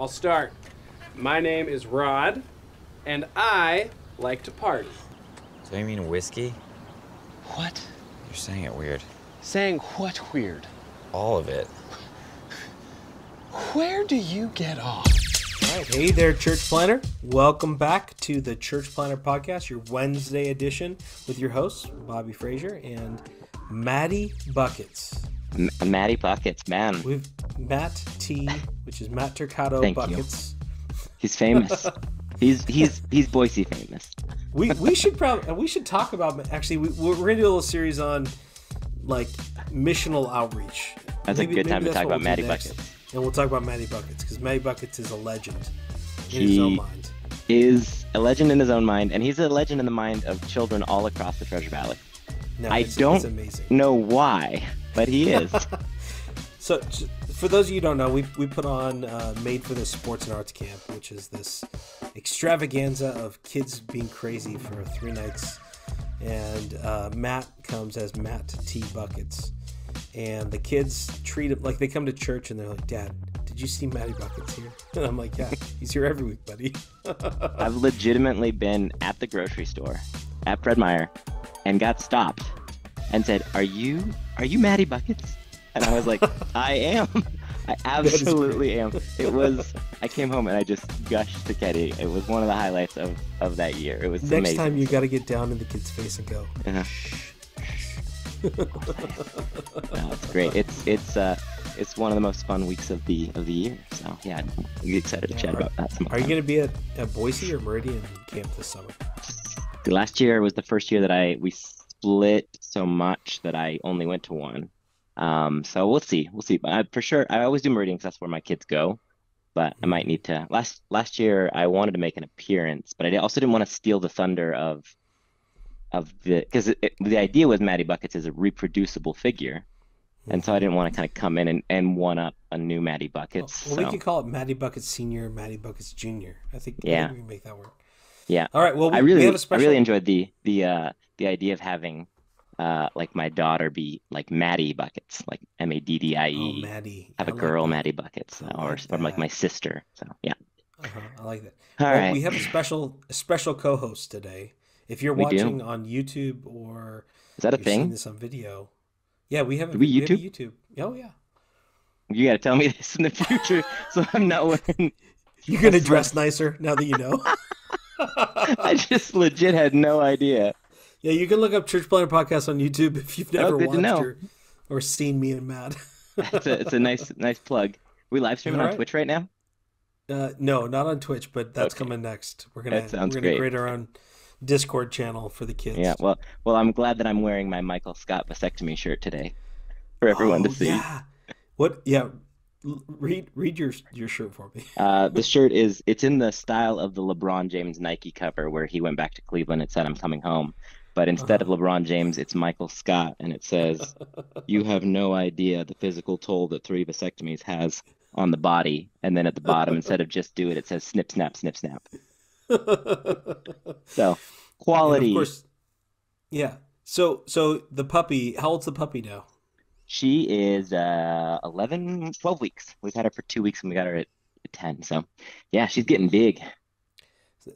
I'll start. My name is Rod, and I like to party. So you mean whiskey? What? You're saying it weird. Saying what weird? All of it. Where do you get off? All right. Hey there, Church Planner. Welcome back to the Church Planner Podcast, your Wednesday edition with your hosts, Bobby Frazier and Maddie Buckets. Maddie Buckets, man. We've Matt T, which is Matt Turcato Thank Buckets. You. He's famous. he's Boise famous. We should talk about, actually we're gonna do a little series on like missional outreach. That's a good time to talk about Maddie Buckets. And we'll talk about Maddie Buckets because Maddie Buckets is a legend in his own mind. Is a legend in his own mind, and he's a legend in the mind of children all across the Treasure Valley. No, I don't know why, but he is. So, for those of you who don't know, we put on Made for This Sports and Arts Camp, which is this extravaganza of kids being crazy for 3 nights. And Matt comes as Matt T. Buckets. And the kids treat him like they come to church and they're like, "Dad, did you see Matty Buckets here?" And I'm like, "Yeah, he's here every week, buddy." I've legitimately been at the grocery store at Fred Meyer and got stopped and said, "Are you Matty Buckets?" And I was like, "I am. I absolutely am." I came home and I just gushed to Ketty. It was one of the highlights of that year. It was next amazing. time you got to get down in the kid's face and go. No, it's great. It's one of the most fun weeks of the year. So yeah, I'm excited to chat about that. Are you going to be at Boise or Meridian camp this summer? The last year was the first year that we split so much that I only went to one. So we'll see. But for sure, I always do Meridian because that's where my kids go. But I might need to. Last year, I wanted to make an appearance, but I also didn't want to steal the thunder of because the idea with Maddie Buckets is a reproducible figure, and so I didn't want to kind of come in and one up a new Maddie Buckets. Well, we could call it Maddie Buckets Senior, Maddie Buckets Junior. I think we can make that work. Yeah. All right. Well, I really enjoyed the idea of having like my daughter be like Maddie Buckets, like Maddie. Oh, Maddie. Have a girl like Maddie Buckets, or like my sister. So yeah. I like that. All right. We have a special co-host today. If you're watching on YouTube or is that a thing? Seeing this on video, yeah, we have. Do we YouTube? We have YouTube. Oh yeah. You got to tell me this in the future, so I'm not wearing. You're gonna dress nicer now that you know. I just legit had no idea. Yeah, you can look up Church Planner Podcast on YouTube if you've never watched or seen me and Matt. it's a nice plug. We live streaming on Twitch right now? No, not on Twitch, but that's coming next. We're gonna create our own Discord channel for the kids. Yeah, well, I'm glad that I'm wearing my Michael Scott vasectomy shirt today for everyone to see. Yeah. What? Yeah. Read your shirt for me. The shirt it's in the style of the LeBron James Nike cover where he went back to Cleveland and said, "I'm coming home." But instead of LeBron James, it's Michael Scott, and it says, "You have no idea the physical toll that 3 vasectomies has on the body." And then at the bottom, instead of "just do it," it says "snip, snap, snip, snap." So quality. And of course, yeah. So the puppy, how old's the puppy now? She is 12 weeks. We've had her for 2 weeks and we got her at 10. So yeah, she's getting big.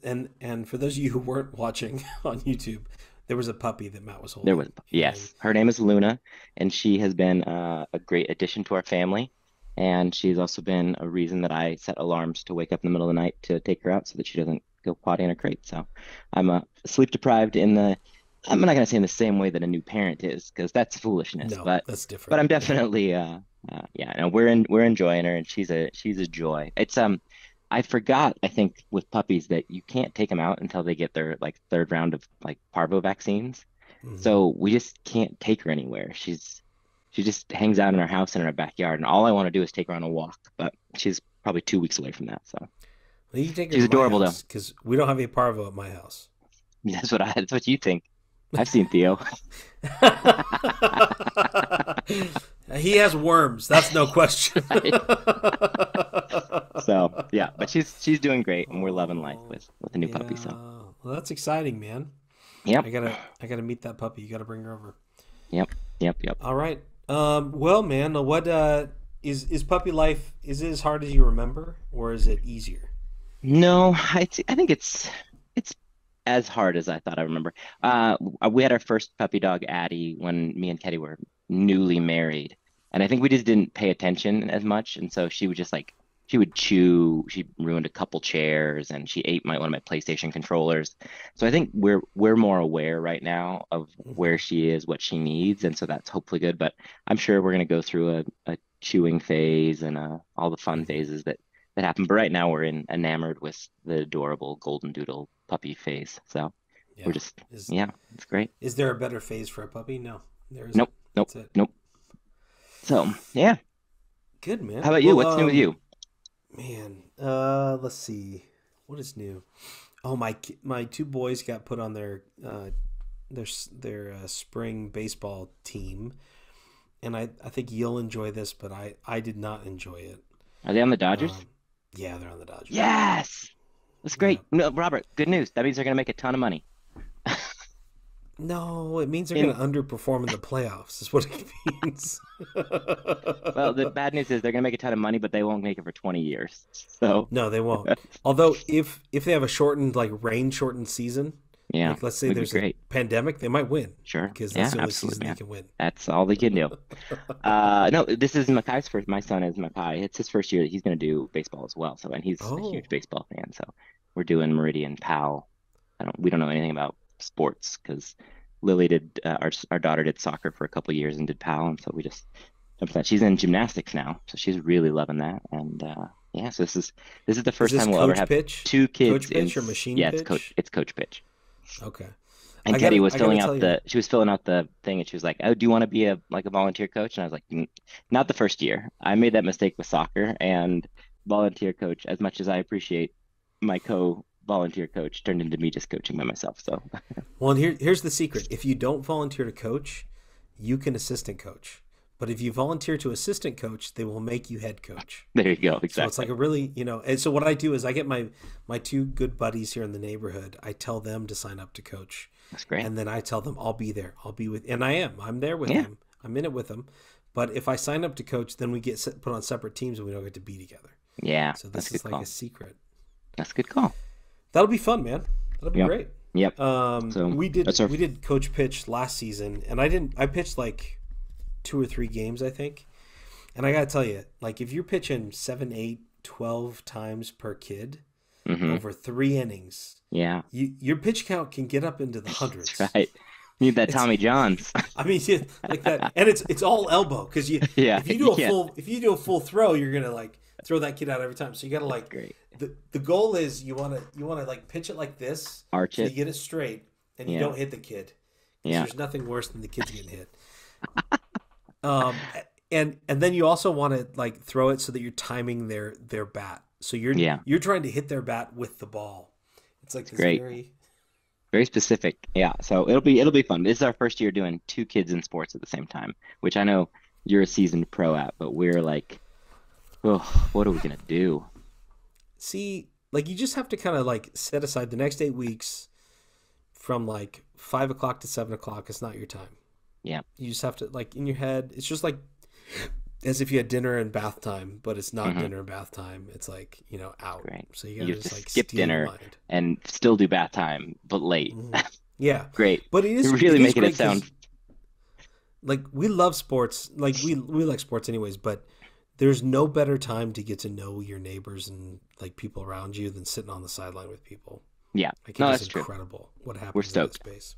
And for those of you who weren't watching on YouTube, there was a puppy that Matt was holding. There was, yes. Her name is Luna, and she has been a great addition to our family. And she's also been a reason that I set alarms to wake up in the middle of the night to take her out so that she doesn't go potty in her crate. So I'm sleep deprived I'm not going to say in the same way that a new parent is, because that's foolishness. No, but that's different. But I'm definitely, we're enjoying her, and she's a joy. It's I forgot, I think, with puppies that you can't take them out until they get their like 3rd round of like parvo vaccines. Mm-hmm. So we just can't take her anywhere. She just hangs out in our house and in our backyard, and all I want to do is take her on a walk. But she's probably 2 weeks away from that. So well, you can take her she's adorable though, because we don't have a parvo at my house. That's what you think. I've seen Theo. He has worms. That's no question. So yeah, but she's doing great, and we're loving life with a new puppy. So well, that's exciting, man. Yep. I gotta meet that puppy. You gotta bring her over. Yep. All right. Well, man, what Is puppy life, is it as hard as you remember, or is it easier? No, I think it's as hard as I thought I remember. We had our first puppy dog, Addie, when me and Teddy were newly married, and I think we just didn't pay attention as much, and so she would just like she would chew. She ruined a couple chairs, and she ate my one of my PlayStation controllers. So I think we're more aware right now of Hmm. where she is, what she needs, and so that's hopefully good. But I'm sure we're gonna go through a chewing phase and all the fun Hmm. phases that happen. But right now we're enamored with the adorable golden doodle puppy phase. So we're Yeah. just, Is yeah, it's great. is there a better phase for a puppy? No, there isn't. Nope, nope, That's it. nope. So yeah, Good, how man. about you? Well, What's new with you? man, let's see. What is new? Oh, my two boys got put on their spring baseball team, and I think you'll enjoy this, but I did not enjoy it. Are they on the Dodgers? Um, yeah, they're on the Dodgers. Yes, that's Yeah. great. No, Robert, good news. That means they're gonna make a ton of money. No, it means they're going In to underperform in the playoffs. Is what it means. Well, the bad news is they're gonna make a ton of money, but they won't make it for 20 years. So No, they won't. Although, if they have a shortened, like rain shortened season, yeah, like let's say would be there's a great. pandemic, they might win Sure. because that's Yeah, the only absolutely, season they man. can win. That's all they can do. No, this is Makai's first. My son is Makai. It's his first year that he's going to do baseball as well. So, and he's a huge Oh, baseball fan. So, we're doing Meridian PAL. We don't know anything about sports because Lily did our daughter did soccer for a couple years and did PAL, and so we just jumped on that. She's in gymnastics now, so she's really loving that. And yeah, so this is the is first this time we'll ever coach have pitch, two kids coach in. pitch or machine Yeah, pitch? it's coach pitch. Okay, And Teddy was I gotta filling out tell you. she was filling out the thing, and she was like, "Oh, do you want to be a volunteer coach?" And I was like, Not the first year. I made that mistake with soccer and volunteer coach. As much as I appreciate my co-volunteer coach, turned into me just coaching by myself. So Well, and here's the secret: if you don't volunteer to coach, you can assistant coach. But if you volunteer to assistant coach, they will make you head coach. there you go. So it's like Exactly. a really, and so what I do is I get my two good buddies here in the neighborhood. I tell them to sign up to coach, That's great. and then I tell them I'll be there. I'll be with, and I am. I'm there with Yeah. them. I'm in it with them. But if I sign up to coach, then we get put on separate teams and we don't get to be together. Yeah. So That's this a good is like a call. secret. That's a good call. That'll be fun, man. That'll be Yep. great. Yep. So We that's our we did coach pitch last season, and I pitched like 2 or 3 games, I think. And I gotta tell you, like if you're pitching 7, 8, 12 times per kid hmm over 3 innings, Yeah. your pitch count can get up into the That's hundreds. right. Need that It's Tommy Johns. I mean, yeah, like that, and it's all elbow because Yeah. Yeah. if you do a full throw, you're gonna like throw that kid out every time. So you gotta That's like great. the goal is you wanna like pitch it like this Arch so you it. get it straight and you Yeah. don't hit the kid because Yeah. there's nothing worse than the kids getting hit. Um, and then you also want to like throw it so that you're timing their bat. So Yeah. you're trying to hit their bat with the ball. It's like It's this great. very Very specific. Yeah. So it'll be fun. This is our first year doing two kids in sports at the same time, which I know you're a seasoned pro at, but we're like, oh, what are we gonna do? see like you just have to kind of like set aside the next 8 weeks from like 5 o'clock to 7 o'clock. It's not your time. Yeah. You just have to like in your head. It's just like as if you had dinner and bath time, but it's not hmm dinner and bath time. It's like out. Great. So you You gotta have to just like skip steel your dinner mind. and still do bath time, but late. Mhm. Yeah, Great. but You're really it is making it great because sound. like we love sports. Like we like sports anyways, but there's no better time to get to know your neighbors and like people around you than sitting on the sideline with people. Yeah. Like No, it is that's true. incredible what We're happens in that stoked. space.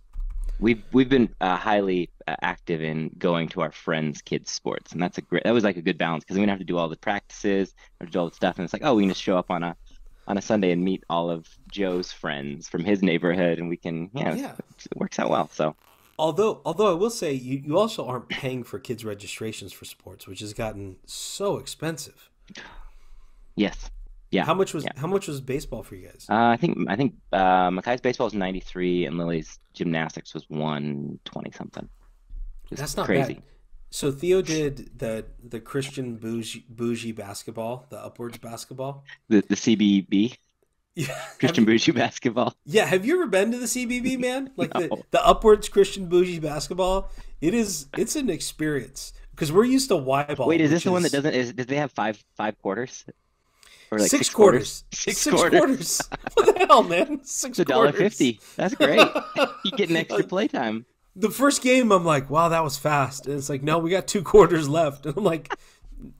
We've been highly active in going to our friends' kids' sports, and that was like a good balance because we didn't have to do all the practices or do all the stuff, and it's like, oh, we can just show up on a Sunday and meet all of Joe's friends from his neighborhood, and we can, Yeah. it works out well. So Although I will say you also aren't paying for kids registrations for sports, which has gotten so expensive. yes, yeah, yeah. How much was baseball for you guys? I think Makai's baseball was 93, and Lily's gymnastics was 120 something. Just That's not bad. crazy. So Theo did the Christian bougie basketball, the upwards basketball. The CBB, Yeah. Christian Bougie basketball. Yeah, have you ever been to the CBB, man? Like No. the upwards Christian bougie basketball? It's an experience. because we're used to Y ball. Wait, is this which the one that doesn't? Did they have five quarters or like six six quarters? quarters? Six Six quarters. quarters. What the hell, man? Six It's quarters. $1.50. That's great. You get an extra Like, playtime. the first game, I'm like, wow, that was fast. And it's like, no, we got 2 quarters left. And I'm like,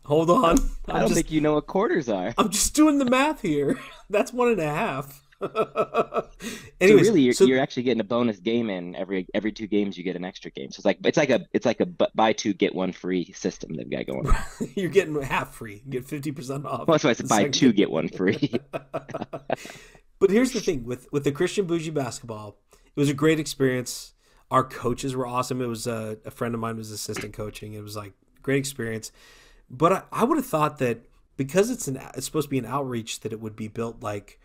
hold on. I don't think you know what quarters are. I'm just doing the math here. That's 1.5. So Anyways, really, you're actually getting a bonus game in every 2 games. You get an extra game. So it's like a buy 2 get 1 free system they've got going. you're getting half free. You get 50% off. Well, that's why I said buy 2 get 1 free. But here's the thing with the Christian Bougie basketball, it was a great experience. Our coaches were awesome. It was a friend of mine was assistant coaching. It was like great experience. But I would have thought that because it's supposed to be an outreach, that it would be built like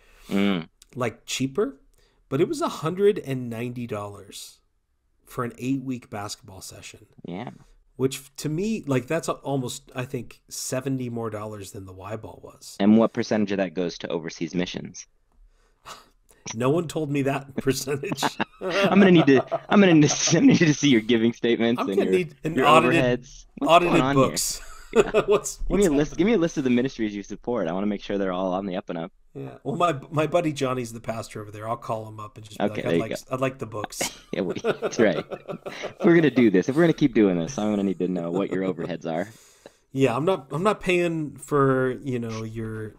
cheaper. But it was $190 for an 8-week basketball session. Yeah. Which to me, like that's almost, I think, $70 more than the Y ball was. And what percentage of that goes to overseas missions? No one told me that percentage. I'm gonna need to see your giving statements I'm and gonna need an your audited overheads. What's going on books. here? Yeah. What's Give me a list. happening? Give me a list of the ministries you support. I want to make sure they're all on the up and up. Yeah. Well, my buddy Johnny's the pastor over there. I'll call him up and just be Okay, there you go. I'd like the books. Yeah, that's right. If we're gonna do this, if we're gonna keep doing this, I'm gonna need to know what your overheads are. Yeah, I'm not paying for your.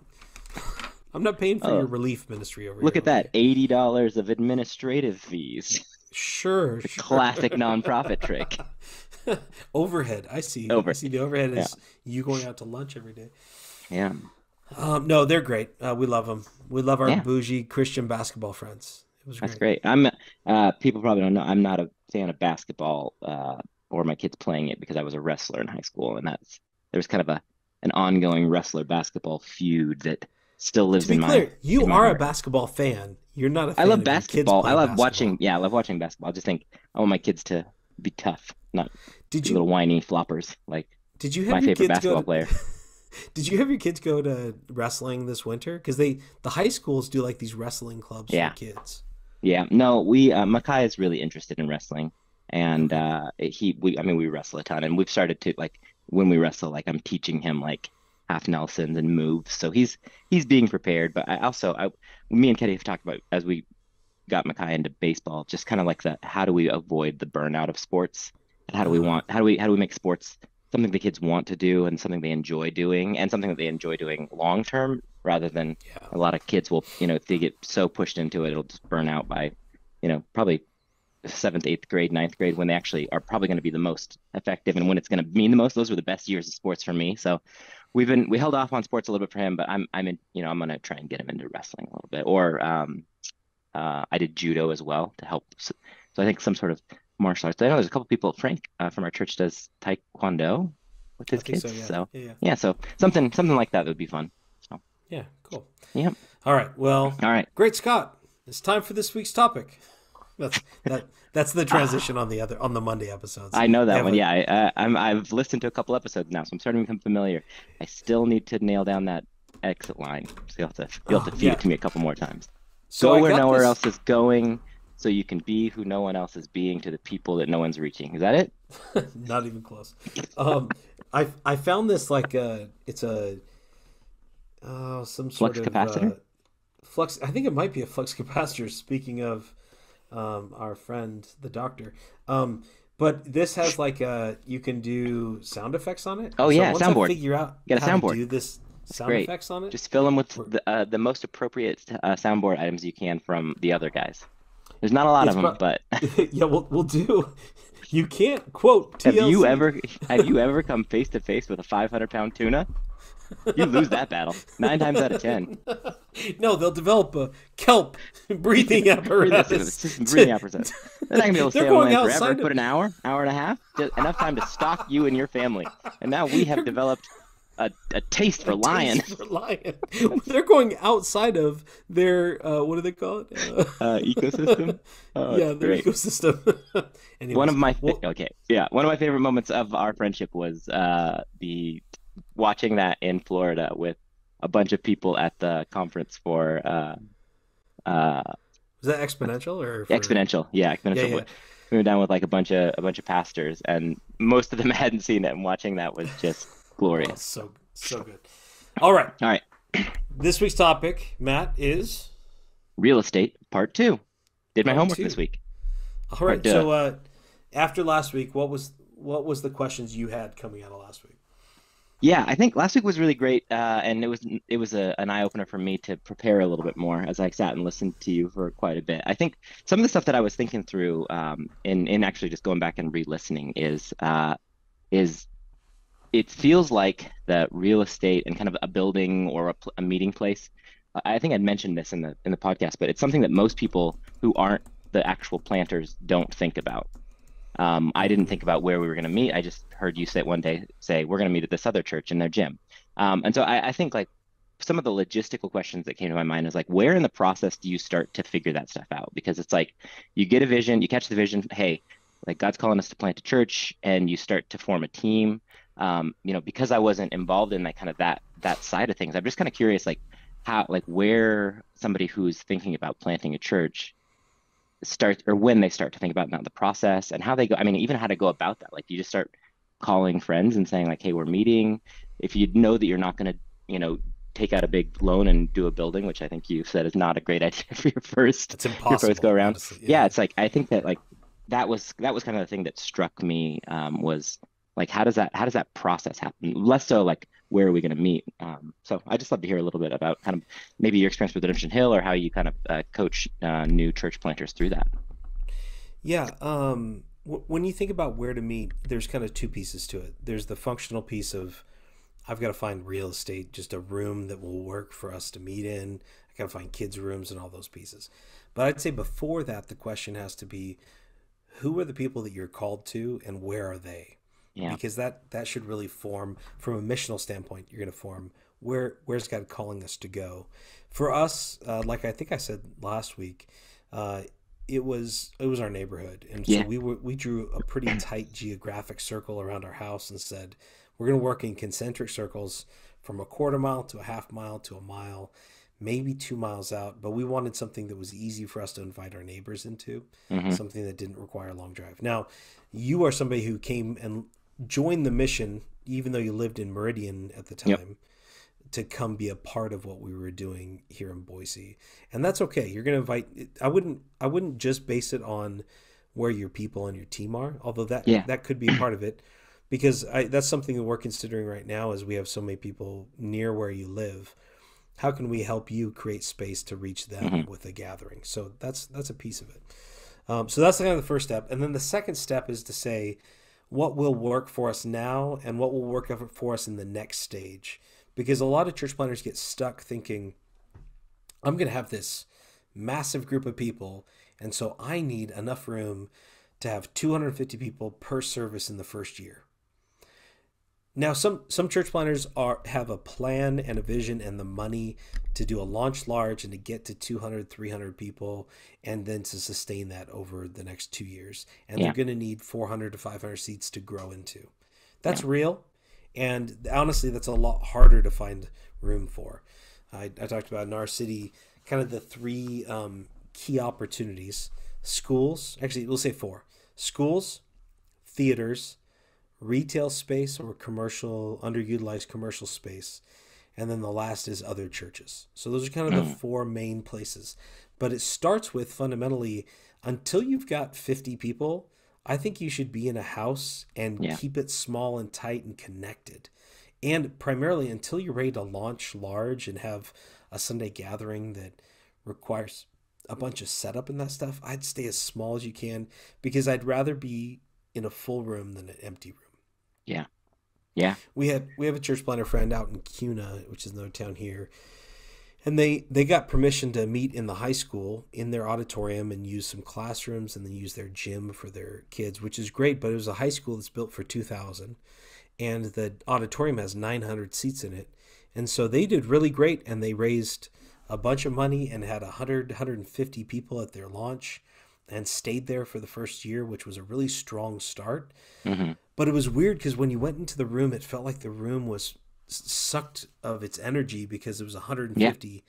I'm not paying for your relief ministry over Look here. at that, $80 of administrative fees. Sure. Classic nonprofit trick. Overhead. I see. I see the overhead is you going out to lunch every day. Yeah. No, they're great. We love them. We love our Yeah. bougie Christian basketball friends. It was great. That's great. I'm people probably don't know I'm not a fan of basketball or my kids playing it because I was a wrestler in high school, and there's kind of an ongoing wrestler basketball feud that still lives To be in clear, my you in my are a heart. basketball fan. You're not a fan I love of your kids basketball. I playing love basketball. watching. Yeah, I love watching basketball. I just think I want my kids to be tough, not Did be you little whiny floppers like did you my have your favorite kids go basketball to, player. Did you have your kids go to wrestling this winter? Because the high schools do like these wrestling clubs Yeah. for kids. Yeah, no, we Makai is really interested in wrestling, and we wrestle a ton, and we've started to like when we wrestle, like I'm teaching him like half Nelsons and moves, so he's being prepared. But me and Katie have talked about as we got Makai into baseball, just kind of like how do we avoid the burnout of sports, and how do we make sports something the kids want to do and something they enjoy doing and something that they enjoy doing long term rather than a lot of kids will, if they get so pushed into it, it'll just burn out by, probably 7th, 8th grade, 9th grade when they actually are probably going to be the most effective and when it's going to mean the most. Those were the best years of sports for me. So we held off on sports a little bit for him, but I'm in, I'm going to try and get him into wrestling a little bit. Or I did judo as well to help. So I think some sort of martial arts. I know there's a couple people. Frank from our church does taekwondo with his kids. So something like that would be fun. So yeah, cool. Yep. All right. Well. All right. Great, Scott. It's time for this week's topic. That's the transition on the Monday episodes. I know that one. Yeah, I've listened to a couple episodes now, so I'm starting to become familiar. I still need to nail down that exit line. So you'll have to feed it to me a couple more times. So go where nowhere else is going, so you can be who no one else is being to the people that no one's reaching. Is that it? Not even close. I found this like it's a some sort flux of capacitor. Flux. I think it might be a flux capacitor. Speaking of our friend the doctor, but this has like you can do sound effects on it. Oh yeah, once soundboard. I figure out You got a how soundboard. to do this sound Great. effects on it. Just fill them with the most appropriate soundboard items you can from the other guys. There's not a lot of them, but yeah, we'll do. You can't quote TLC. Have you ever come face to face with a 500-pound tuna? You lose that battle 9 times out of 10. No, they'll develop a kelp breathing apparatus. Breathing apparatus. They're not gonna be able to stay on land forever. of- Put an hour and a half, just enough time to stalk you and your family. And now we have developed a taste for lion. Taste for lion. They're going outside of their what do they call it? Ecosystem. Oh, yeah, their great. ecosystem. Anyways, One of my favorite moments of our friendship was the watching that in Florida with a bunch of people at the conference for was that exponential or Exponential? Yeah, Exponential. Yeah. we were down with like a bunch of pastors, and most of them hadn't seen it, and watching that was just Oh, glorious. so good. All right. All right, This week's topic, Matt, is real estate part two. Did my part homework this two. week. All right. Part two. So after last week, what was the questions you had coming out of last week? Yeah, I think last week was really great, and it was an eye opener for me to prepare a little bit more as I sat and listened to you for quite a bit. I think some of the stuff that I was thinking through, in actually just going back and re-listening is it feels like the real estate and kind of a building or a meeting place. I think I'd mentioned this in the podcast, but it's something that most people who aren't the actual planters don't think about. I didn't think about where we were going to meet. I just heard you say one day, say, we're going to meet at this other church in their gym. And so I think like some of the logistical questions that came to my mind is like, where in the process do you start to figure that stuff out? Because it's like you get a vision, you catch the vision, hey, like God's calling us to plant a church, and you start to form a team. Because I wasn't involved in like kind of that side of things, I'm just kind of curious, like how, like where somebody who's thinking about planting a church start, or when they start to think about now the process and how they go. I mean, even how to go about that. Like you just start calling friends and saying like, hey, we're meeting. If you know that you're not going to, take out a big loan and do a building, which I think you said is not a great idea for your first It's your first impossible, go around. honestly. Yeah, Yeah. it's like I think that like that was kind of the thing that struck me, was like how does that process happen? Less so like where are we going to meet? So I just love to hear a little bit about kind of maybe your experience with Redemption Hill, or how you kind of coach new church planters through that. Yeah. When you think about where to meet, there's kind of two pieces to it. There's the functional piece of I've got to find real estate, just a room that will work for us to meet in. I got to find kids' rooms and all those pieces. But I'd say before that, the question has to be, who are the people that you're called to and where are they? Yeah. Because that should really form, from a missional standpoint, you're going to form where's God calling us to go. For us, like I think I said last week, it was our neighborhood, and so Yeah. we drew a pretty tight geographic circle around our house and said we're going to work in concentric circles from a quarter mile to a half mile to a mile, maybe 2 miles out. But we wanted something that was easy for us to invite our neighbors into, Hmm. something that didn't require a long drive. Now, you are somebody who came and joined the mission, even though you lived in Meridian at the Yep. time, to come be a part of what we were doing here in Boise. And that's okay. You're going to invite, I wouldn't just base it on where your people and your team are, although that Yeah. that could be a part of it, because that's something that we're considering right now as we have so many people near where you live. How can we help you create space to reach them Hmm. with a gathering? So that's a piece of it. So that's kind of the first step. And then the second step is to say what will work for us now and what will work for us in the next stage. Because a lot of church planners get stuck thinking, I'm going to have this massive group of people, and so I need enough room to have 250 people per service in the first year. Now, some church planners have a plan and a vision and the money to do a launch large and to get to 200, 300 people, and then to sustain that over the next 2 years. And they're Yeah. going to need 400 to 500 seats to grow into. Yeah. That's real. And honestly, that's a lot harder to find room for. I talked about in our city kind of the three key opportunities: schools, actually, we'll say four: schools, theaters, retail space or commercial, underutilized commercial space, and then the last is other churches. So those are kind of the Mm. four main places. But it starts with fundamentally, until you've got 50 people, I think you should be in a house and Yeah. keep it small and tight and connected. And primarily until you're ready to launch large and have a Sunday gathering that requires a bunch of setup and that stuff, I'd stay as small as you can, because I'd rather be in a full room than an empty room. Yeah. Yeah. We have a church planter friend out in Cuna, which is another town here, and they got permission to meet in the high school in their auditorium and use some classrooms and then use their gym for their kids, which is great. But it was a high school that's built for 2,000, and the auditorium has 900 seats in it, and so they did really great, and they raised a bunch of money and had 150 people at their launch and stayed there for the first year, which was a really strong start. Hmm. But it was weird because when you went into the room, it felt like the room was sucked of its energy because it was Yeah. 150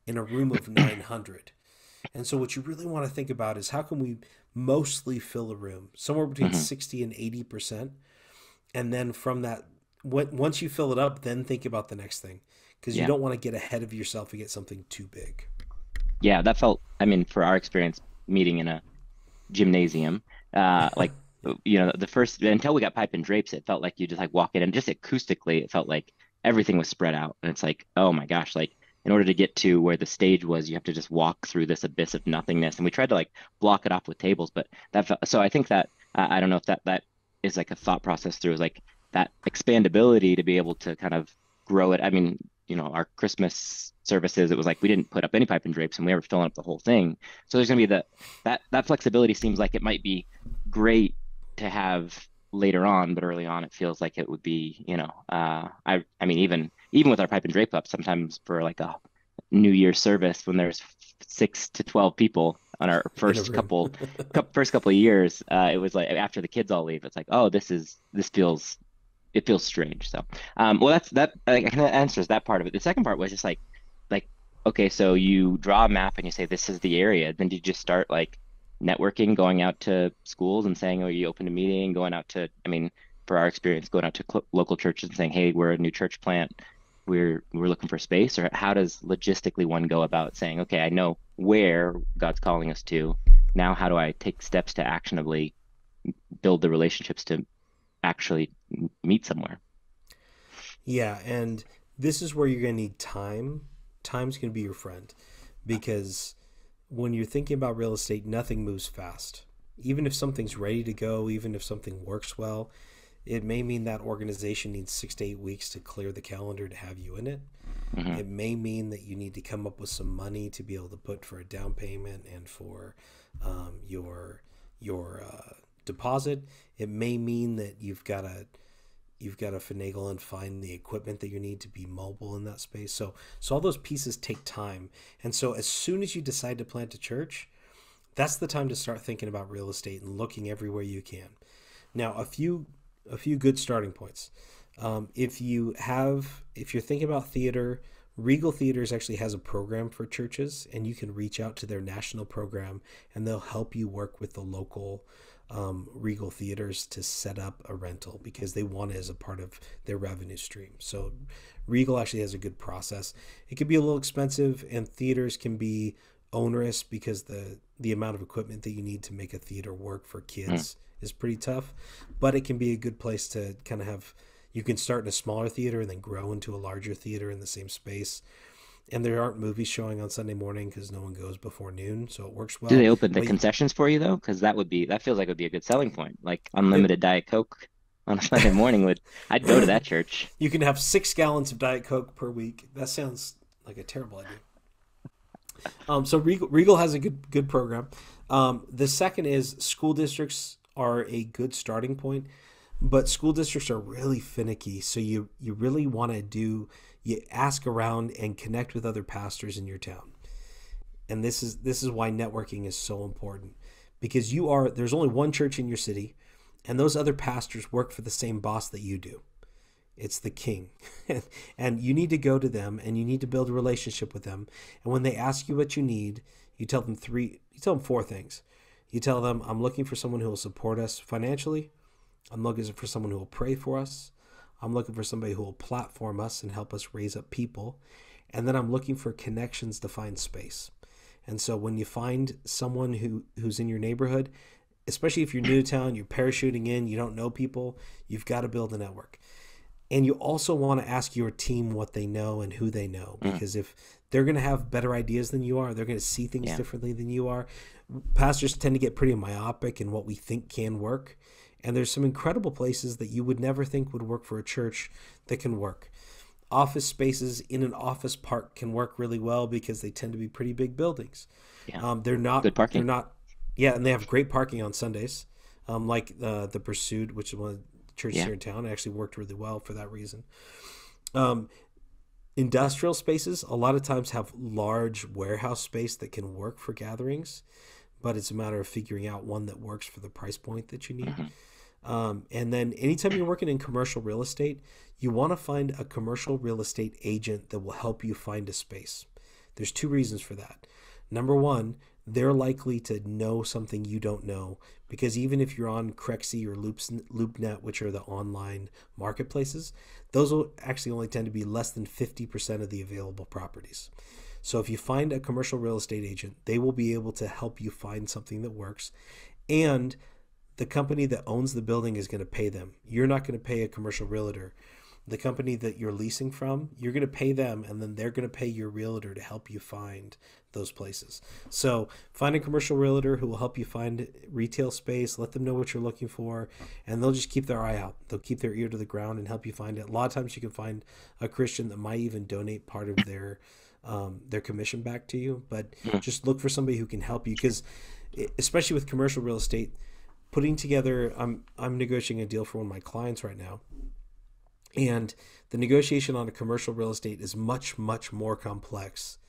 in a room of 900. And so what you really want to think about is how can we mostly fill a room, somewhere between 60 and 80%. And then from that, once you fill it up, then think about the next thing, because you Yeah. don't want to get ahead of yourself and get something too big. Yeah, that felt, I mean, for our experience meeting in a gymnasium, like, the first, until we got pipe and drapes, it felt like you just like walk in and just acoustically, it felt like everything was spread out. And it's like, oh my gosh, like in order to get to where the stage was, you have to just walk through this abyss of nothingness. And we tried to like block it off with tables, but that felt, so I think that, I don't know if that is like a thought process through, is like that expandability to be able to kind of grow it. I mean, our Christmas services, it was like we didn't put up any pipe and drapes and we were filling up the whole thing. So there's going to be that flexibility seems like it might be great to have later on, but early on it feels like it would be, I mean, even with our pipe and drape up, sometimes for like a New Year's service when there's 6 to 12 people on our first couple of years, it was like after the kids all leave, it's like, oh, it feels strange. So, well, that kind of answers that part of it. The second part was just like, okay, so you draw a map and you say this is the area. Then do you just start like networking, going out to schools and saying, "Oh, you open a meeting?" Going out to, I mean, for our experience, going out to local churches and saying, "Hey, we're a new church plant. We're looking for space." Or how does logistically one go about saying, "Okay, I know where God's calling us to. Now, how do I take steps to actionably build the relationships to actually meet somewhere?" Yeah, and this is where you're going to need time. Time's going to be your friend, because when you're thinking about real estate, nothing moves fast. Even if something's ready to go, even if something works well, it may mean that organization needs 6 to 8 weeks to clear the calendar to have you in it. It may mean that you need to come up with some money to be able to put for a down payment and for your deposit. It may mean that you've got to finagle and find the equipment that you need to be mobile in that space. So all those pieces take time. And so as soon as you decide to plant a church, that's the time to start thinking about real estate and looking everywhere you can. Now, a few good starting points. If you're thinking about theater, Regal Theaters actually has a program for churches, and you can reach out to their national program and they'll help you work with the local Regal Theaters to set up a rental, because they want it as a part of their revenue stream. So Regal actually has a good process. It can be a little expensive, and theaters can be onerous because the amount of equipment that you need to make a theater work for kids is pretty tough, but it can be a good place to kind of have, you can start in a smaller theater and then grow into a larger theater in the same space. And there aren't movies showing on Sunday morning because no one goes before noon, so it works well. Do they open the But concessions for you though? Because that feels like it would be a good selling point. Like unlimited Diet Coke on a Sunday morning I'd go to that church. You can have 6 gallons of Diet Coke per week. That sounds like a terrible idea. So Regal has a good program. The second is school districts are a good starting point, but school districts are really finicky. So you really want to you ask around and connect with other pastors in your town. And this is why networking is so important, because there's only one church in your city, and those other pastors work for the same boss that you do. It's the king. And you need to go to them and you need to build a relationship with them. And when they ask you what you need, you tell them 4 things. You tell them, I'm looking for someone who will support us financially. I'm looking for someone who will pray for us. I'm looking for somebody who will platform us and help us raise up people. And then I'm looking for connections to find space. And so when you find someone who's in your neighborhood, especially if you're new to town, you're parachuting in, you don't know people, you've got to build a network. And you also want to ask your team what they know and who they know, because if they're going to have better ideas than you are, they're going to see things differently than you are. Pastors tend to get pretty myopic in what we think can work. And there's some incredible places that you would never think would work for a church that can work. Office spaces in an office park can work really well because they tend to be pretty big buildings. Yeah. They're not Good parking. And they have great parking on Sundays. Like the Pursuit, which is one of the churches here in town, actually worked really well for that reason. Industrial spaces a lot of times have large warehouse space that can work for gatherings, but it's a matter of figuring out one that works for the price point that you need. And then anytime you're working in commercial real estate, you want to find a commercial real estate agent that will help you find a space. There's 2 reasons for that. Number one, they're likely to know something you don't know, because even if you're on Crexy or LoopNet, which are the online marketplaces, those will actually only tend to be less than 50% of the available properties. So if you find a commercial real estate agent, they will be able to help you find something that works. And the company that owns the building is going to pay them. You're not going to pay a commercial realtor. The company that you're leasing from, you're going to pay them, and then they're going to pay your realtor to help you find those places. So find a commercial realtor who will help you find retail space, let them know what you're looking for, and they'll just keep their eye out. They'll keep their ear to the ground and help you find it. A lot of times you can find a Christian that might even donate part of their commission back to you, but just look for somebody who can help you, because especially with commercial real estate, putting together, I'm negotiating a deal for one of my clients right now. And the negotiation on a commercial real estate is much, much more complex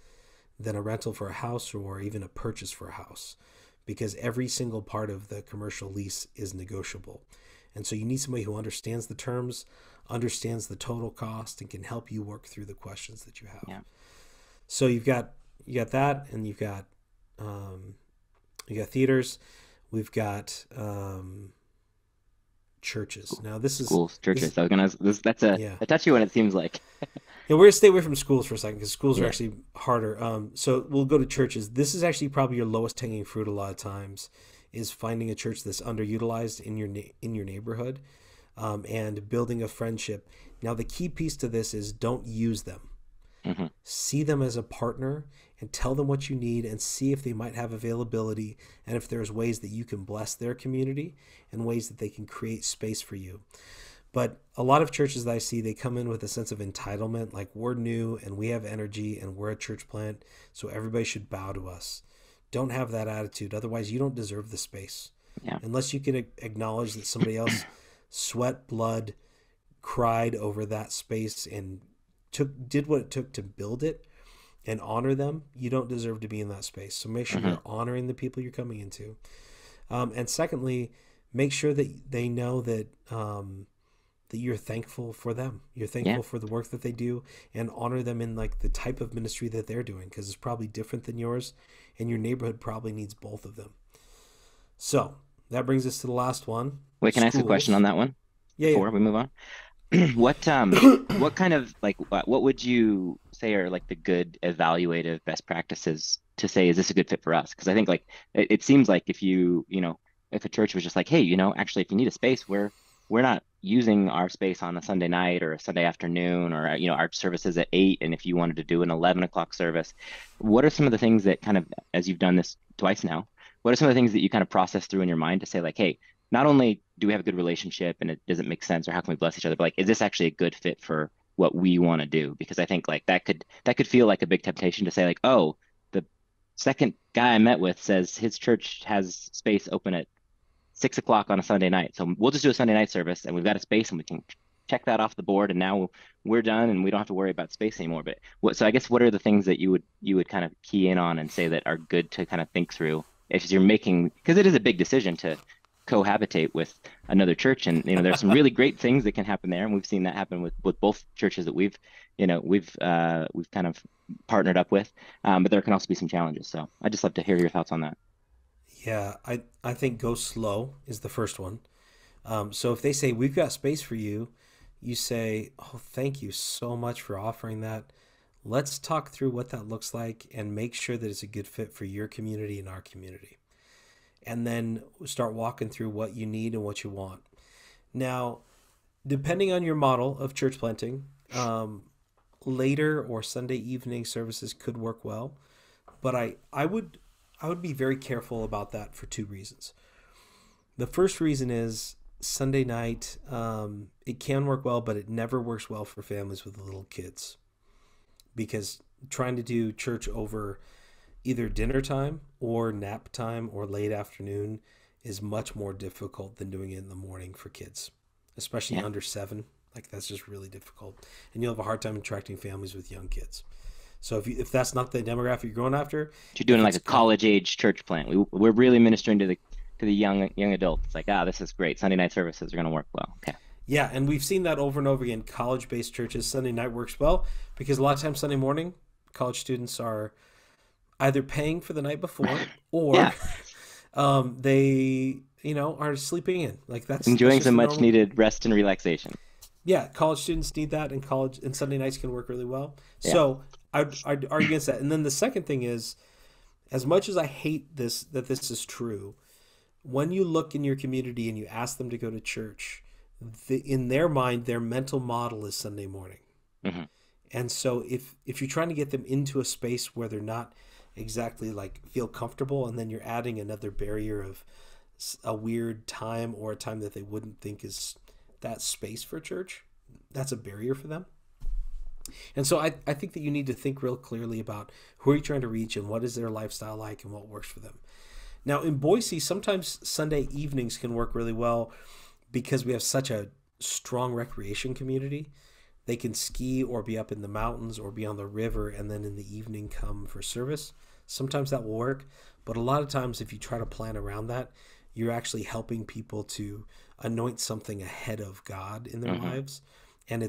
than a rental for a house or even a purchase for a house, because every single part of the commercial lease is negotiable. And so you need somebody who understands the terms, understands the total cost, and can help you work through the questions that you have. Yeah. So you got that, and you've got theaters. We've got churches. Now this is Schools, churches. That's a touchy one, it seems like. Yeah, we're gonna stay away from schools for a second, because schools are Yeah. actually harder. So we'll go to churches. This is actually probably your lowest hanging fruit a lot of times, is finding a church that's underutilized in your neighborhood, and building a friendship. Now the key piece to this is don't use them. Mm-hmm. See them as a partner and tell them what you need, and see if they might have availability, and if there's ways that you can bless their community and ways that they can create space for you. But a lot of churches that I see, they come in with a sense of entitlement, like we're new and we have energy and we're a church plant, so everybody should bow to us. Don't have that attitude. Otherwise, you don't deserve the space. Yeah. Unless you can acknowledge that somebody else sweat, blood, cried over that space and did what it took to build it, and honor them, you don't deserve to be in that space. So make sure you're honoring the people you're coming into. And secondly, make sure that they know that that you're thankful for them. You're thankful for the work that they do, and honor them in like the type of ministry that they're doing, because it's probably different than yours, and your neighborhood probably needs both of them. So that brings us to the last one. Wait, can I ask a question on that one before we move on? What kind of what would you say are like the good evaluative best practices to say, is this a good fit for us? Because I think like it seems like if if a church was just like, hey, actually if you need a space, we're not using our space on a Sunday night or a Sunday afternoon, or our service is at 8, and if you wanted to do an 11 o'clock service, what are some of the things that kind of, as you've done this twice now, what are some of the things that you kind of process through in your mind to say like, hey, not only do we have a good relationship and it doesn't make sense, or how can we bless each other, but like, is this actually a good fit for what we want to do? Because I think like that could feel like a big temptation to say like, oh, the second guy I met with says his church has space open at 6 o'clock on a Sunday night, so we'll just do a Sunday night service, and we've got a space, and we can check that off the board, and now we're done, and we don't have to worry about space anymore. But so I guess what are the things that you would kind of key in on and say that are good to kind of think through if you're making, because it is a big decision to cohabitate with another church, and there's some really great things that can happen there, and we've seen that happen with both churches that we've kind of partnered up with, but there can also be some challenges. So I'd just love to hear your thoughts on that. Yeah, I think go slow is the first one. So if they say, we've got space for you, you say, oh, thank you so much for offering that. Let's talk through what that looks like and make sure that it's a good fit for your community and our community. And then start walking through what you need and what you want. Now, depending on your model of church planting, later or Sunday evening services could work well, but I would be very careful about that for two reasons. The first reason is Sunday night, it can work well, but it never works well for families with little kids, because trying to do church over either dinner time or nap time or late afternoon is much more difficult than doing it in the morning for kids, especially under 7. Like that's just really difficult, and you'll have a hard time attracting families with young kids. So if that's not the demographic you're going after, you're doing like a college age church plant. We're really ministering to the young adults. It's like, this is great. Sunday night services are going to work well. Okay. Yeah, and we've seen that over and over again. College-based churches, Sunday night works well because a lot of times Sunday morning, college students are either paying for the night before or Yeah, they are sleeping in. Like that's enjoying just some the much normal. needed rest and relaxation. Yeah, college students need that, and college and Sunday nights can work really well. Yeah. So I'd argue against that. And then the second thing is, as much as I hate that this is true, when you look in your community and you ask them to go to church, in their mind, their mental model is Sunday morning. Hmm. And so if you're trying to get them into a space where they're not exactly like feel comfortable, and then you're adding another barrier of a weird time or a time that they wouldn't think is that space for church, that's a barrier for them. And so I think that you need to think real clearly about who are you trying to reach and what is their lifestyle like and what works for them. Now in Boise, sometimes Sunday evenings can work really well because we have such a strong recreation community. They can ski or be up in the mountains or be on the river and then in the evening come for service. Sometimes that will work, but a lot of times if you try to plan around that, you're actually helping people to anoint something ahead of God in their lives. And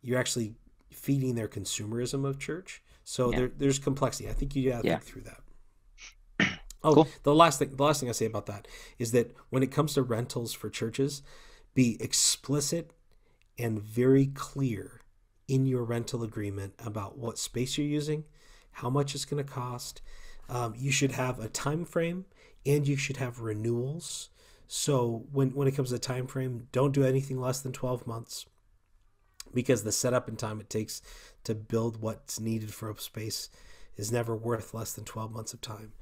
you're actually feeding their consumerism of church. So Yeah. there's complexity. I think you got to Yeah. think through that. Oh, Cool. the last thing I say about that is that when it comes to rentals for churches, be explicit and very clear in your rental agreement about what space you're using, how much it's going to cost. You should have a time frame, and you should have renewals. So when it comes to time frame, don't do anything less than 12 months, because the setup and time it takes to build what's needed for a space is never worth less than 12 months of time.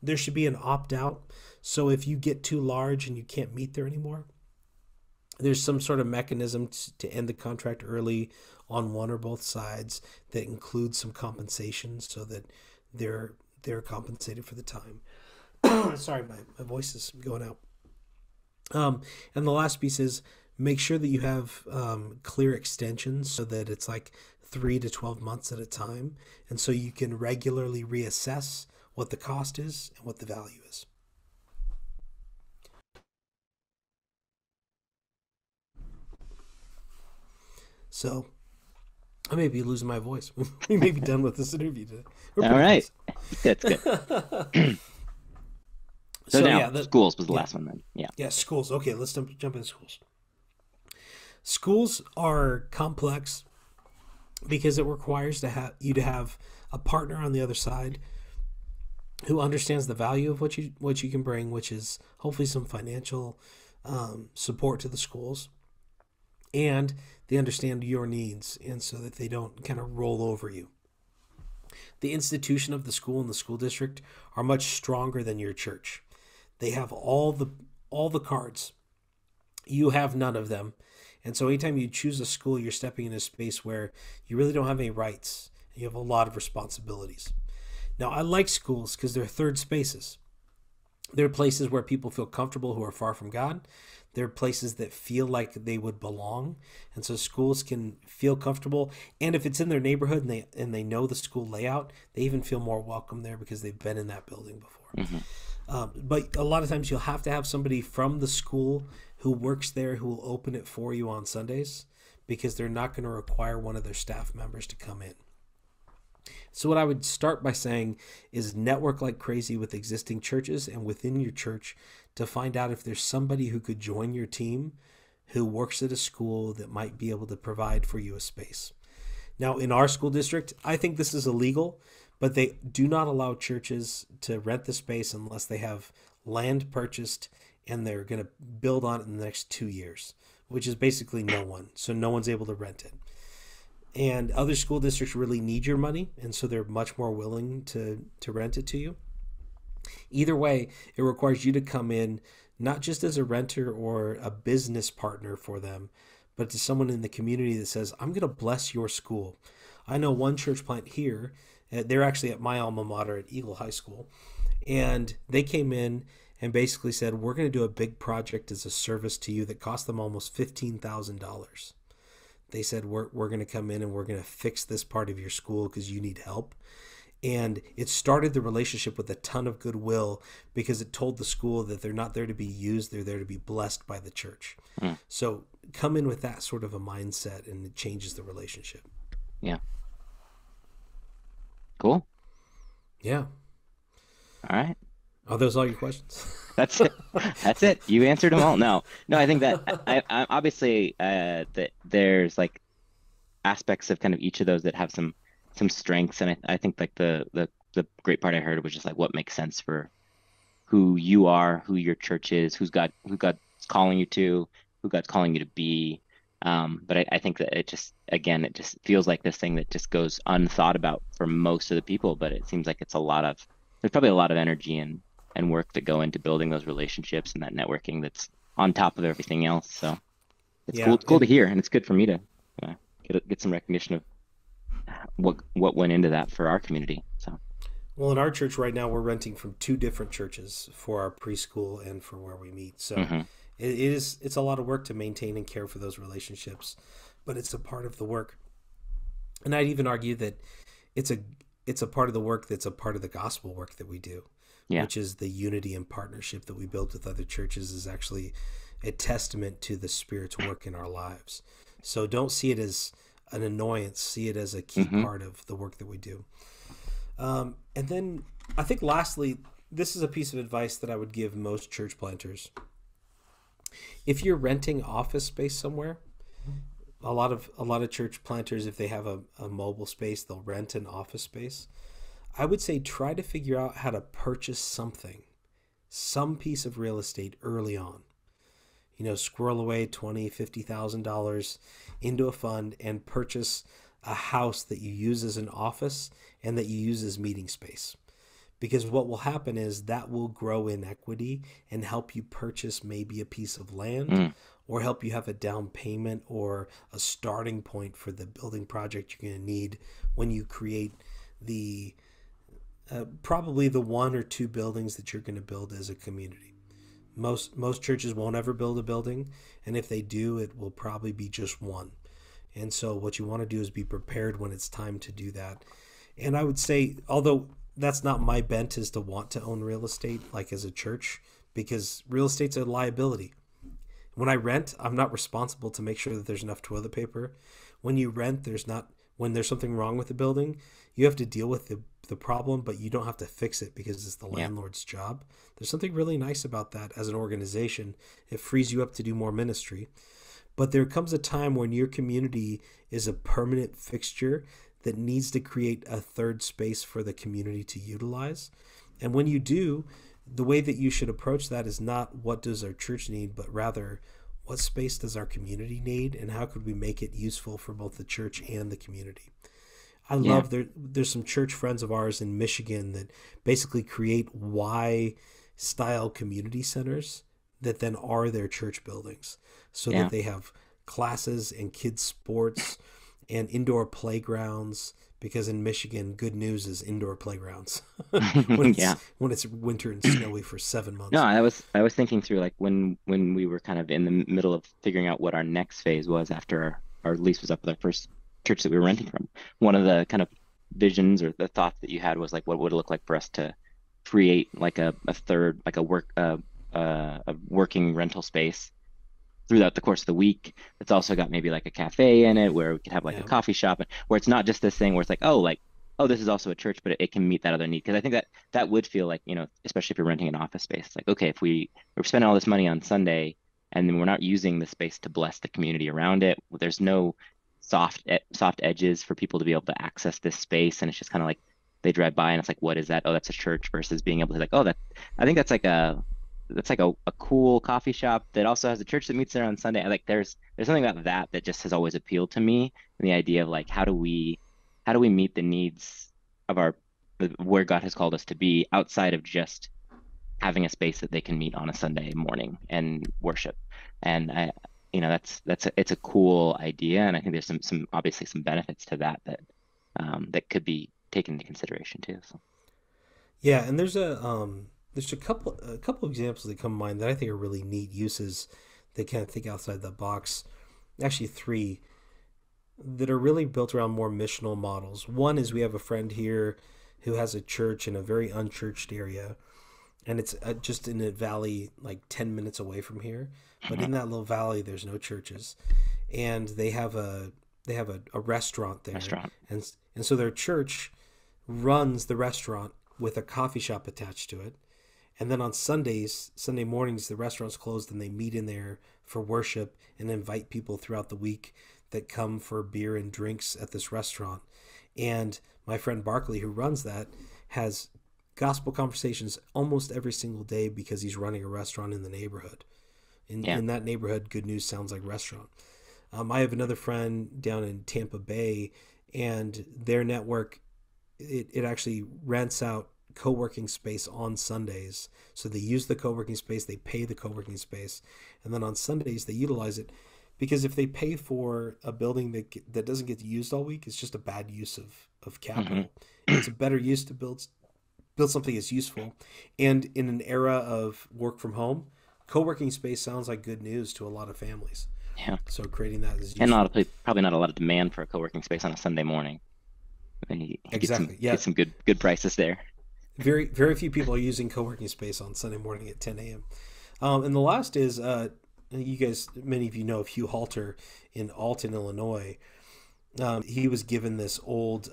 There should be an opt-out. So if you get too large and you can't meet there anymore, there's some sort of mechanism to end the contract early on one or both sides that includes some compensation so that they're compensated for the time. Sorry, my voice is going out. And the last piece is make sure that you have clear extensions so that it's like 3 to 12 months at a time. And so you can regularly reassess what the cost is and what the value is. So I may be losing my voice. We may be done with this interview today. We're All pretty right. close. Good. Good. So now yeah, schools was the last one then. Yeah. Yeah, schools. Okay, let's jump into schools. Schools are complex because it requires you to have a partner on the other side who understands the value of what you can bring, which is hopefully some financial support to the schools, and they understand your needs, and so that they don't kind of roll over you. The institution of the school and the school district are much stronger than your church. They have all the cards. You have none of them. And so anytime you choose a school, you're stepping in a space where you really don't have any rights. You have a lot of responsibilities. Now, I like schools because they're third spaces. They're places where people feel comfortable who are far from God. They're places that feel like they would belong. And so schools can feel comfortable. And if it's in their neighborhood and they know the school layout, they even feel more welcome there because they've been in that building before. But a lot of times you'll have to have somebody from the school who works there who will open it for you on Sundays, because they're not going to require one of their staff members to come in. So what I would start by saying is network like crazy with existing churches and within your church to find out if there's somebody who could join your team who works at a school that might be able to provide for you a space. Now, in our school district, I think this is illegal, but they do not allow churches to rent the space unless they have land purchased and they're going to build on it in the next 2 years, which is basically no one. So no one's able to rent it. And other school districts really need your money, and so they're much more willing to rent it to you. Either way, it requires you to come in not just as a renter or a business partner for them, but to someone in the community that says, I'm going to bless your school. I know one church plant here, they're actually at my alma mater at Eagle High School, and they came in and basically said, we're going to do a big project as a service to you that cost them almost $15,000. They said, we're going to come in and we're going to fix this part of your school because you need help. And it started the relationship with a ton of goodwill because it told the school that they're not there to be used, they're there to be blessed by the church. So come in with that sort of a mindset and it changes the relationship. Yeah. Cool. Yeah. All right. Are those all your questions? That's it. That's it. You answered them all. No, no, I think that I obviously that there's like aspects of kind of each of those that have some strengths, and I think like the great part I heard was just like what makes sense for who you are, who your church is, who God's calling you to, who God's calling you to be. But I think that it just again it just feels like this thing that just goes unthought about for most of the people, but it seems like it's a lot of there's probably a lot of energy and work that go into building those relationships and that networking that's on top of everything else. So it's Yeah. cool to hear, and it's good for me to get some recognition of what went into that for our community. So Well, in our church right now, we're renting from two different churches for our preschool and for where we meet. So mhm. it's a lot of work to maintain and care for those relationships, but it's a part of the work. And I'd even argue that it's a part of the work that's a part of the gospel work that we do, Yeah, which is the unity and partnership that we build with other churches is actually a testament to the Spirit's work in our lives. So don't see it as an annoyance, see it as a key hmm part of the work that we do. And then I think lastly, this is a piece of advice that I would give most church planters. If you're renting office space somewhere, a lot of church planters, if they have a mobile space, they'll rent an office space. I would say try to figure out how to purchase something, some piece of real estate early on. Squirrel away $20,000, $50,000 into a fund and purchase a house that you use as an office and that you use as meeting space. Because what will happen is that will grow in equity and help you purchase maybe a piece of land mm, or help you have a down payment or a starting point for the building project you're going to need when you create the probably the one or two buildings that you're going to build as a community. Most churches won't ever build a building, and if they do, it will probably be just one. And so what you want to do is be prepared when it's time to do that. And I would say, although that's not my bent is to want to own real estate like as a church, because real estate's a liability. When I rent, I'm not responsible to make sure that there's enough toilet paper. When you rent, when there's something wrong with the building, you have to deal with the problem, but you don't have to fix it because it's the yeah, landlord's job. There's something really nice about that as an organization. It frees you up to do more ministry. But there comes a time when your community is a permanent fixture that needs to create a third space for the community to utilize. And when you do, the way that you should approach that is not what does our church need, but rather what space does our community need and how could we make it useful for both the church and the community. I yeah, love there's some church friends of ours in Michigan that basically create Y style community centers that then are their church buildings so that yeah, they have classes and kids sports and indoor playgrounds because in Michigan good news is indoor playgrounds yeah. when it's winter and snowy for 7 months. No, I was thinking through like when we were kind of in the middle of figuring out what our next phase was after our lease was up with our first church that we were renting from. One of the kind of visions or the thoughts that you had was like what would it look like for us to create like a third like a working rental space throughout the course of the week. It's also got maybe like a cafe in it where we could have like a Yeah. coffee shop where it's not just this thing where it's like, oh, this is also a church, but it can meet that other need. Because I think that would feel like, especially if you're renting an office space, it's like, okay, if we're spending all this money on Sunday and then we're not using the space to bless the community around it, there's no soft edges for people to be able to access this space. And it's just kind of like they drive by and it's like, what is that? Oh, that's a church versus being able to like, oh, I think that's like a cool coffee shop that also has a church that meets there on Sunday. Like there's something about that just has always appealed to me. And the idea of like how do we meet the needs of where God has called us to be outside of just having a space that they can meet on a Sunday morning and worship. And it's a cool idea, and I think there's some obviously some benefits to that could be taken into consideration too. So Yeah, and there's a couple examples that come to mind that I think are really neat uses that kind of think outside the box. Actually, three that are really built around more missional models. One is we have a friend here who has a church in a very unchurched area, and it's just in a valley like 10 minutes away from here. But in that little valley, there's no churches, and they have a restaurant there, restaurant. and so their church runs the restaurant with a coffee shop attached to it. And then on Sunday mornings, the restaurant's closed and they meet in there for worship and invite people throughout the week that come for beer and drinks at this restaurant. And my friend Barkley, who runs that, has gospel conversations almost every single day because he's running a restaurant in the neighborhood. In that neighborhood, Good News sounds like restaurant. I have another friend down in Tampa Bay, and their network, it actually rents out co-working space on Sundays. So they use the co-working space, they pay the co-working space, and then on Sundays they utilize it, because if they pay for a building that doesn't get used all week, it's just a bad use of capital. It's a better use to build something that's useful. And in an era of work from home, co-working space sounds like good news to a lot of families. Yeah. So creating that is useful. And probably not a lot of demand for a co-working space on a Sunday morning. Exactly. Get some good prices there. Very, very few people are using co-working space on Sunday morning at 10 a.m. And the last is, you guys, many of you know of Hugh Halter in Alton, Illinois. He was given this old,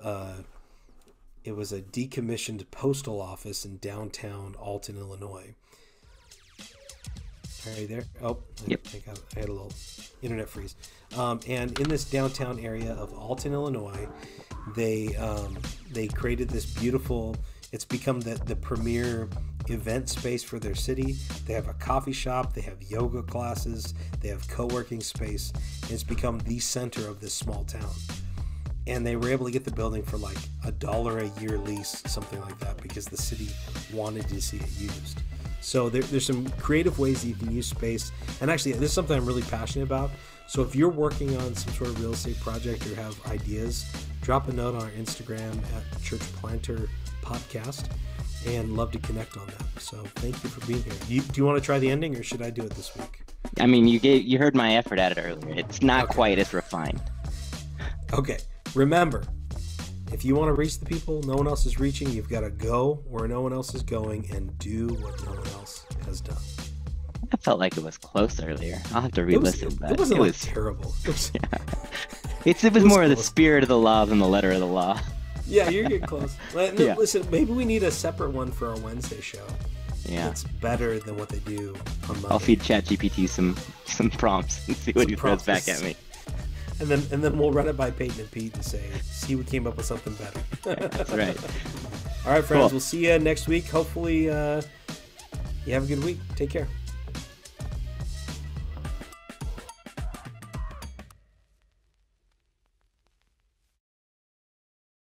it was a decommissioned postal office in downtown Alton, Illinois. Are you there? Oh, yep. I had a little internet freeze. And in this downtown area of Alton, Illinois, they created this beautiful, it's become the premier event space for their city. They have a coffee shop, they have yoga classes, they have co-working space, and it's become the center of this small town. And they were able to get the building for like $1 a year lease, something like that, because the city wanted to see it used. So there's some creative ways that you can use space. And actually, this is something I'm really passionate about. So if you're working on some sort of real estate project or have ideas, drop a note on our Instagram at Church Planter Podcast, and love to connect on that. So thank you for being here. Do you want to try the ending, or should I do it this week? I mean, you heard my effort at it earlier. It's not quite as refined. Okay. Remember, if you want to reach the people no one else is reaching, you've got to go where no one else is going and do what no one else has done. I felt like it was close earlier. I'll have to re-listen. It wasn't terrible. It was, it was more of the spirit of the law than the letter of the law. Yeah, you're getting close. Listen, maybe we need a separate one for our Wednesday show. Yeah, it's better than what they do on Monday. I'll feed ChatGPT some prompts and see what he throws back at me. And then we'll run it by Peyton and Pete and see we came up with something better. That's right. All right, friends. Cool. We'll see you next week. Hopefully, you have a good week. Take care.